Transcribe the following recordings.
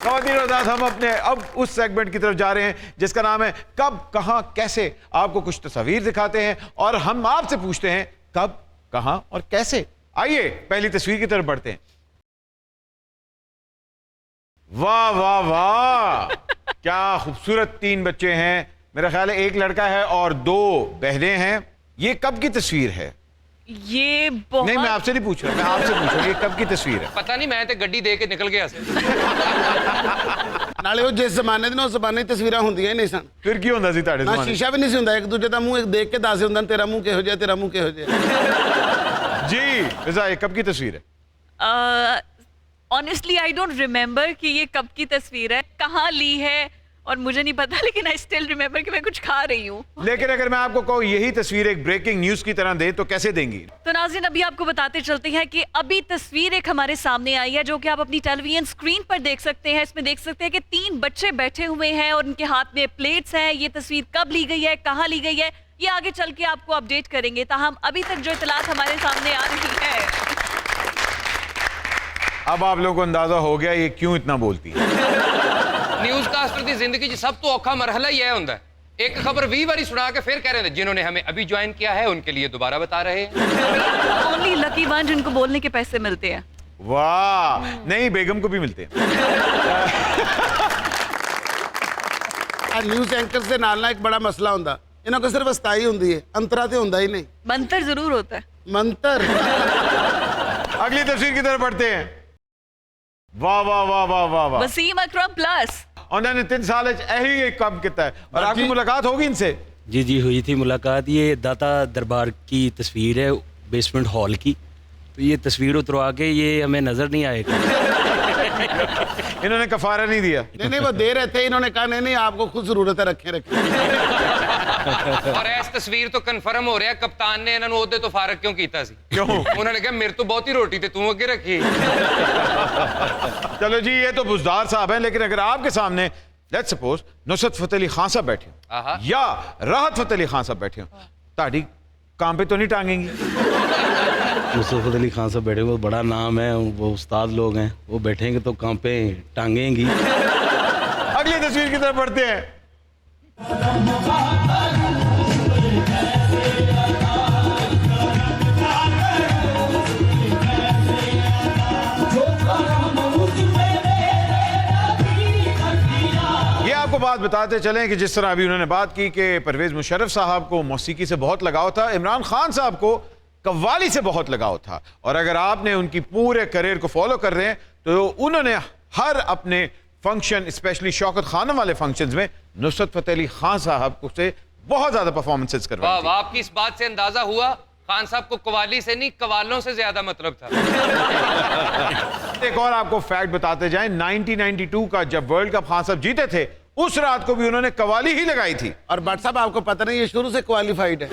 ख़वातीन और हज़रात, हम अपने अब उस सेगमेंट की तरफ जा रहे हैं जिसका नाम है कब कहां कैसे। आपको कुछ तस्वीर दिखाते हैं और हम आपसे पूछते हैं कब कहां और कैसे। आइए पहली तस्वीर की तरफ बढ़ते हैं। वाह वाह वाह, क्या खूबसूरत 3 बच्चे हैं। मेरा ख्याल है एक लड़का है और 2 बहनें हैं। ये कब की तस्वीर है? ये बहुत... नहीं, मैं आपसे नहीं पूछ रहा, मैं आपसे पूछ रहा हूँ ये कब की तस्वीर है? पता नहीं, मैं तो गड्डी दे के निकल गया। ਨਾਲੇ ਉਹ ਜਿਸ ਜ਼ਮਾਨੇ ਦੇ ਨਾਲ ਉਸ ਜ਼ਮਾਨੇ ਦੀ ਤਸਵੀਰਾਂ ਹੁੰਦੀਆਂ ਹੀ ਨਹੀਂ ਸਨ। ਫਿਰ ਕੀ ਹੁੰਦਾ ਸੀ ਤੁਹਾਡੇ ਨਾ ਜ਼ਮਾਨੇ? ਸ਼ੀਸ਼ਾ ਵੀ ਨਹੀਂ ਸੀ ਹੁੰਦਾ, ਇੱਕ ਦੂਜੇ ਦਾ ਮੂੰਹ ਦੇਖ ਕੇ ਦੱਸ ਹੁੰਦਾ ਤੇਰਾ ਮੂੰਹ ਕਿਹੋ ਜਿਹਾ, ਤੇਰਾ ਮੂੰਹ ਕਿਹੋ ਜਿਹਾ। जी फिजा, ये कब की तस्वीर है? ऑनेस्टली आई डोंट रिमेम्बर कि ये कब की तस्वीर है, कहाँ ली है और मुझे नहीं पता, लेकिन आई स्टिल रिमेम्बर कि मैं कुछ खा रही हूँ। लेकिन अगर मैं आपको कहूँ यही तस्वीर एक ब्रेकिंग न्यूज की तरह दे तो कैसे देंगी? तो नाज़रीन, अभी आपको बताते चलते हैं कि अभी तस्वीर एक हमारे सामने आई है जो कि आप अपनी टेलीविजन स्क्रीन पर देख सकते हैं। इसमें देख सकते हैं कि 3 बच्चे बैठे हुए हैं और उनके हाथ में प्लेट्स हैं। ये तस्वीर कब ली गई है, कहाँ ली गई है, ये आगे चल के आपको अपडेट करेंगे। ताहम अभी तक जो इतलात हमारे सामने आ रही है, अब आप लोगों को अंदाजा हो गया ये क्यों इतना बोलती है। न्यूज़ कास्टर की जिंदगी सब तो औखा मरहला ही है होता है। एक खबर 20 बारी सुना के फिर कह रहे थे जिन्होंने हमें अभी ज्वाइन किया है उनके लिए दोबारा बता रहे हैं। ओनली लकी वन जिनको बोलने के पैसे मिलते हैं। वाह, नहीं बेगम को भी मिलते हैं। ਨਿਊਜ਼ ਐਂਕਰਸ ਦੇ ਨਾਲ ਨਾ ਇੱਕ ਬੜਾ ਮਸਲਾ ਹੁੰਦਾ, ਇਹਨਾਂ ਕੋਲ ਸਿਰਫ ਅਸਤਾਈ ਹੁੰਦੀ ਹੈ, ਅੰਤਰਾ ਤੇ ਹੁੰਦਾ ਹੀ ਨਹੀਂ। मंतर जरूर होता है। ਮੰਤਰ। अगली तस्वीर की तरफ बढ़ते हैं। वाह वाह वाह वाह वाह वाह। वसीम अकरम प्लस उन्होंने 3 साल यही काम किया है और आपकी मुलाकात होगी इनसे? जी जी हुई थी मुलाकात। ये दाता दरबार की तस्वीर है, बेसमेंट हॉल की। तो ये तस्वीर उतरवा के ये हमें नजर नहीं आएगा। इन्होंने कफारा नहीं दिया? नहीं नहीं, वो दे रहे थे, इन्होंने कहा नहीं नहीं आपको खुद जरूरत है, रखे रखे। और इस तस्वीर तो कन्फर्म हो रहा है कप्तान ने इन्होंने ओहदे तो फारग क्यों किया सी। क्यों? उन्होंने कहा मेरे तो बहुत ही रोटी थे, तू अगे रखी। चलो जी, ये तो बुजदार साहब हैं, लेकिन अगर आपके सामने लेट्स सपोज नुसरत फतेह अली खान साहब बैठे आहा। हो या राहत फतेह अली खान साहब बैठे हो, ताड़ी काम पे तो नहीं टांगेंगी? नुसरत अली खान साहब बैठे, वो बड़ा नाम है, वो उस्ताद लोग हैं, वो बैठेंगे तो काम पे टांगेंगी। अगली तस्वीर की तरफ बढ़ते हैं। ये आपको बात बताते चलें कि जिस तरह अभी उन्होंने बात की कि परवेज मुशर्रफ साहब को मौसीकी से बहुत लगाव था, इमरान खान साहब को कव्वाली से बहुत लगाव था। और अगर आपने उनकी पूरे करियर को फॉलो कर रहे हैं तो उन्होंने हर अपने फंक्शन, स्पेशली शौकत खानम वाले फंक्शंस में नुसरत फतेह अली खान साहब को से बहुत ज्यादा परफॉर्मेंसेस करवाई थी। आपकी इस बात से अंदाजा हुआ खान साहब को कवाली से नहीं कवालों से ज्यादा मतलब था। एक और आपको फैक्ट बताते जाएं, 1992 का जब वर्ल्ड कप खान साहब जीते थे उस रात को भी उन्होंने कवाली ही लगाई थी। और भट्ट साहब आपको पता नहीं ये शुरू से क्वालिफाइड है।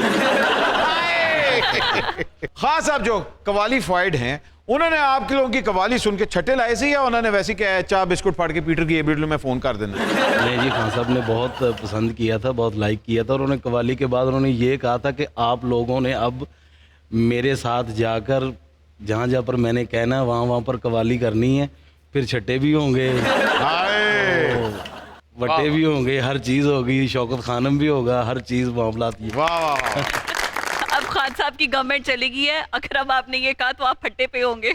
खान साहब जो क्वालिफाइड हैं, उन्होंने आपके लोगों की कवाली सुन के छठे लाए से या उन्होंने वैसे क्या चाय बिस्कुट फाड़ के पीटर की एबिट में फोन कर देना? नहीं जी, खान साहब ने बहुत पसंद किया था, बहुत लाइक किया था। और उन्होंने कवाली के बाद उन्होंने ये कहा था कि आप लोगों ने अब मेरे साथ जाकर जहाँ जहाँ पर मैंने कहना है वहाँ पर कवाली करनी है। फिर छठे भी होंगे, वटे भी होंगे, हर चीज़ होगी, शौकत खानम भी होगा, हर चीज़ मामलात। वाह वाह। अब खान साहब की गवर्नमेंट चली गई है, अगर अब आपने ये कहा तो आप फट्टे पे होंगे।